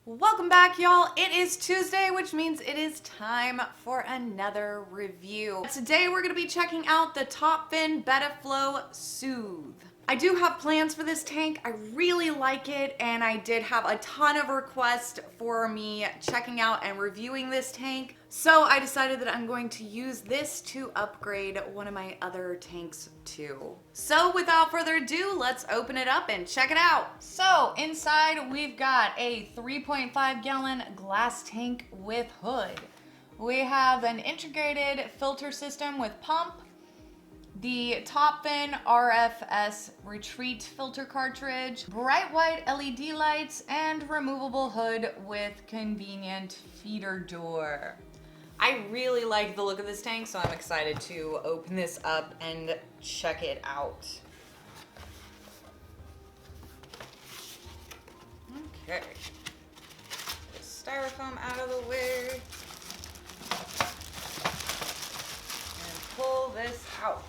Welcome back, y'all. It is Tuesday, which means it is time for another review. Today we're gonna be checking out the Top Fin Bettaflo Soothe. I do have plans for this tank. I really like it, and I did have a ton of requests for me checking out and reviewing this tank. So I decided that I'm going to use this to upgrade one of my other tanks too. So without further ado, let's open it up and check it out. So inside we've got a 3.5 gallon glass tank with hood. We have an integrated filter system with pump, the Top Fin RFS retreat filter cartridge, bright white LED lights, and removable hood with convenient feeder door. I really like the look of this tank, so I'm excited to open this up and check it out. Okay. Get styrofoam out of the way. And pull this out.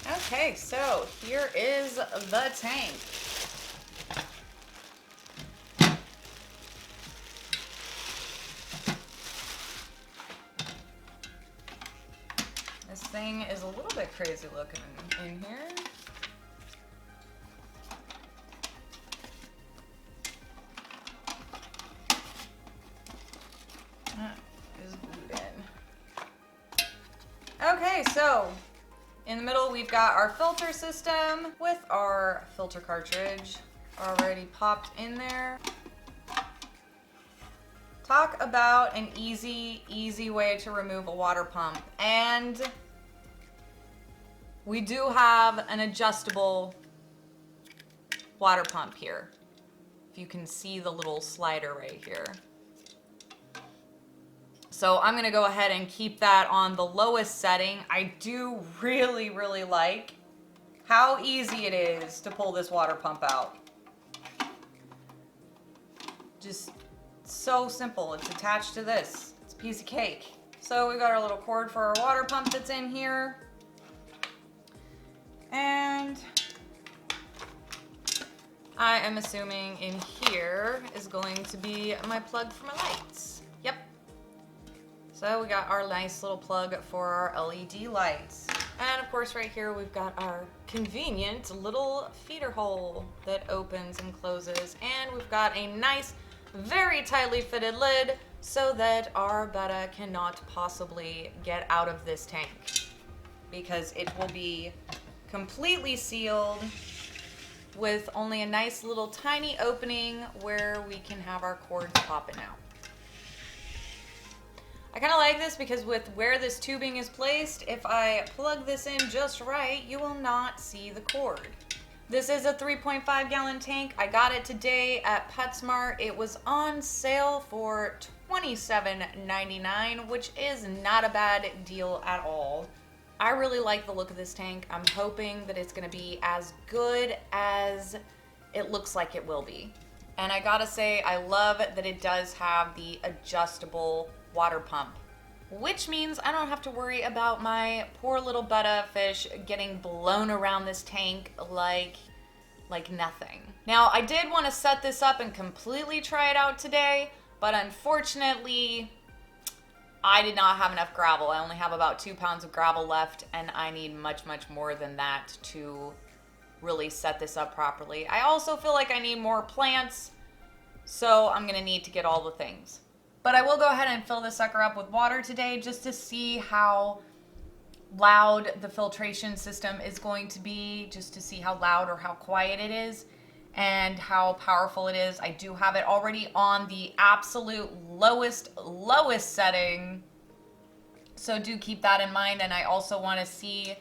Okay, so here is the tank. This thing is a little bit crazy looking in here. That is glued in. Okay, so in the middle, we've got our filter system with our filter cartridge already popped in there. Talk about an easy way to remove a water pump. And we do have an adjustable water pump here. If you can see the little slider right here. So I'm gonna go ahead and keep that on the lowest setting. I do really like how easy it is to pull this water pump out. Just so simple. It's attached to this. It's a piece of cake. So we've got our little cord for our water pump that's in here. And I am assuming in here is going to be my plug for my lights. Yep. So we got our nice little plug for our LED lights. And of course right here we've got our convenient little feeder hole that opens and closes. And we've got a nice, very tightly fitted lid so that our Betta cannot possibly get out of this tank, because it will be completely sealed with only a nice little tiny opening where we can have our cords popping out. I kind of like this because with where this tubing is placed, if I plug this in just right, you will not see the cord. This is a 3.5 gallon tank. I got it today at PetSmart. It was on sale for $27.99, which is not a bad deal at all. I really like the look of this tank. I'm hoping that it's gonna be as good as it looks like it will be. And I gotta say, I love that it does have the adjustable water pump, which means I don't have to worry about my poor little Betta fish getting blown around this tank like nothing. Now, I did want to set this up and completely try it out today, but unfortunately, I did not have enough gravel. I only have about 2 pounds of gravel left, and I need much more than that to really set this up properly. I also feel like I need more plants, so I'm gonna need to get all the things. But I will go ahead and fill this sucker up with water today just to see how loud the filtration system is going to be, just to see how loud or how quiet it is and how powerful it is. I do have it already on the absolute lowest setting, so do keep that in mind. And I also want to see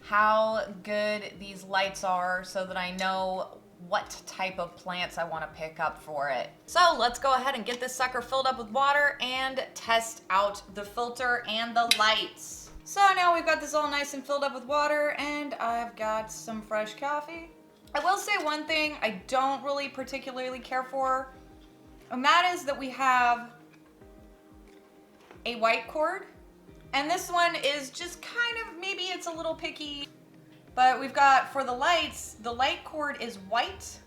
how good these lights are so that I know what type of plants I want to pick up for it. So let's go ahead and get this sucker filled up with water and test out the filter and the lights. So now we've got this all nice and filled up with water, and I've got some fresh coffee. I will say one thing I don't really particularly care for, and that is that we have a white cord, and this one is just kind of, maybe it's a little picky. But we've got, for the lights, the light cord is white,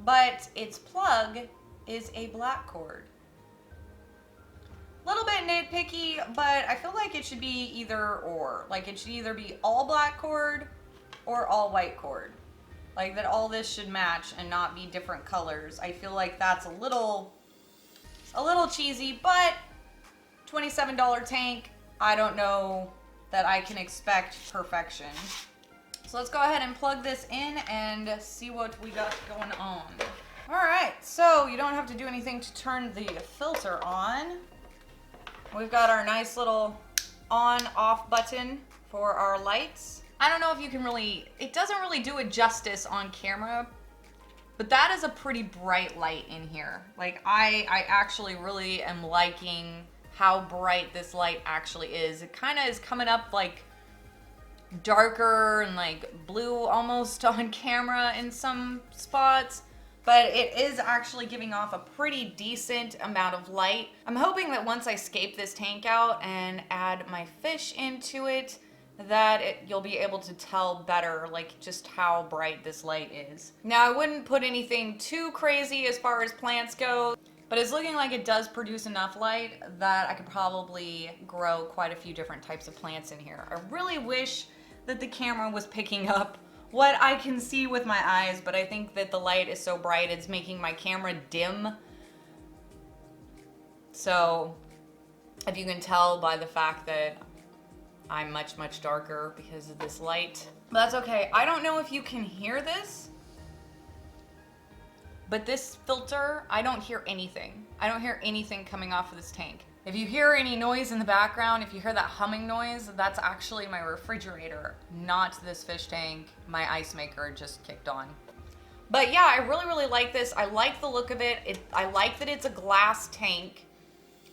but its plug is a black cord. Little bit nitpicky, but I feel like it should be either or. Like it should either be all black cord or all white cord. Like that all this should match and not be different colors. I feel like that's a little cheesy, but $27 tank, I don't know that I can expect perfection. So let's go ahead and plug this in and see what we got going on. All right, so you don't have to do anything to turn the filter on. We've got our nice little on-off button for our lights. I don't know if you can really, it doesn't really do it justice on camera, but that is a pretty bright light in here. Like I actually really am liking how bright this light actually is. It kind of is coming up like darker and like blue almost on camera in some spots. But it is actually giving off a pretty decent amount of light. I'm hoping that once I scape this tank out and add my fish into it, that you'll be able to tell better like just how bright this light is. Now I wouldn't put anything too crazy as far as plants go, but it's looking like it does produce enough light that I could probably grow quite a few different types of plants in here. I really wish that the camera was picking up what I can see with my eyes, but I think that the light is so bright it's making my camera dim. So if you can tell by the fact that I'm much, much darker because of this light, but that's okay. I don't know if you can hear this, but this filter, I don't hear anything. I don't hear anything coming off of this tank. If you hear any noise in the background, if you hear that humming noise, that's actually my refrigerator, not this fish tank. My ice maker just kicked on. But yeah, I really, really like this. I like the look of it. I like that it's a glass tank,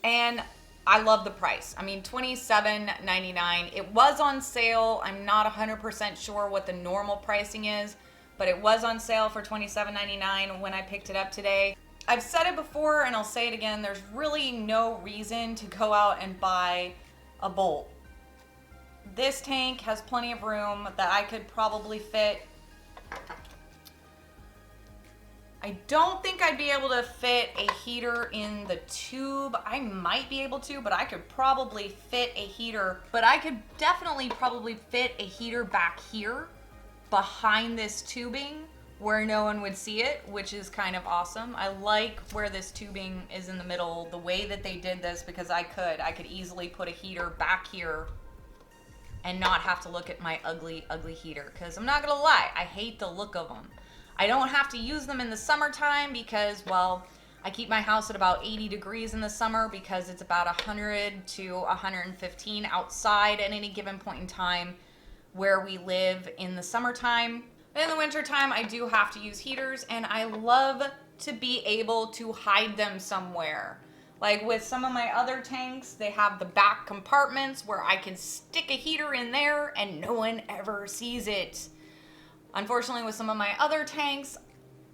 and I love the price. I mean, $27.99. It was on sale. I'm not 100% sure what the normal pricing is, but it was on sale for $27.99 when I picked it up today. I've said it before and I'll say it again, there's really no reason to go out and buy a bolt. This tank has plenty of room that I could probably fit. I don't think I'd be able to fit a heater in the tube. I might be able to, but I could probably fit a heater. But I could definitely probably fit a heater back here behind this tubing where no one would see it, which is kind of awesome. I like where this tubing is in the middle, the way that they did this, because I could easily put a heater back here and not have to look at my ugly, ugly heater. Because I'm not gonna lie, I hate the look of them. I don't have to use them in the summertime because, well, I keep my house at about 80 degrees in the summer because it's about 100 to 115 outside at any given point in time where we live in the summertime. In the wintertime, I do have to use heaters, and I love to be able to hide them somewhere. Like with some of my other tanks, they have the back compartments where I can stick a heater in there and no one ever sees it. Unfortunately, with some of my other tanks,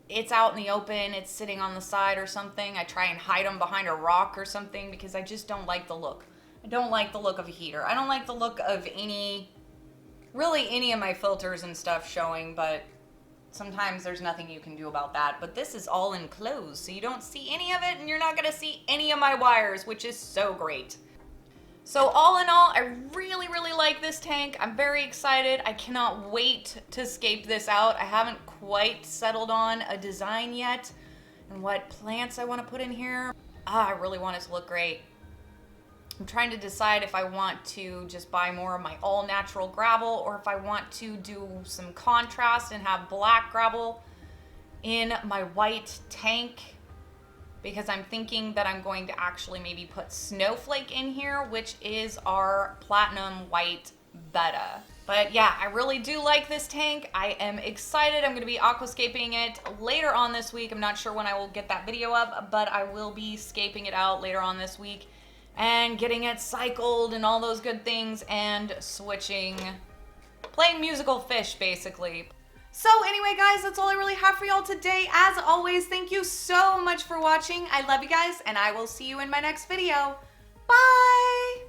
it's out in the open, it's sitting on the side or something. I try and hide them behind a rock or something because I just don't like the look. I don't like the look of a heater. I don't like the look of really any of my filters and stuff showing, but sometimes there's nothing you can do about that. But this is all enclosed, so you don't see any of it, and you're not gonna see any of my wires, which is so great. So all in all, I really, really like this tank. I'm very excited. I cannot wait to scape this out. I haven't quite settled on a design yet and what plants I want to put in here. I really want it to look great. I'm trying to decide if I want to just buy more of my all natural gravel or if I want to do some contrast and have black gravel in my white tank, because I'm thinking that I'm going to actually maybe put Snowflake in here, which is our platinum white Betta. But yeah, I really do like this tank. I am excited. I'm going to be aquascaping it later on this week. I'm not sure when I will get that video up, but I will be scaping it out later on this week and getting it cycled and all those good things and playing musical fish basically. So anyway guys, that's all I really have for y'all today. As always, thank you so much for watching. I love you guys, and I will see you in my next video. Bye!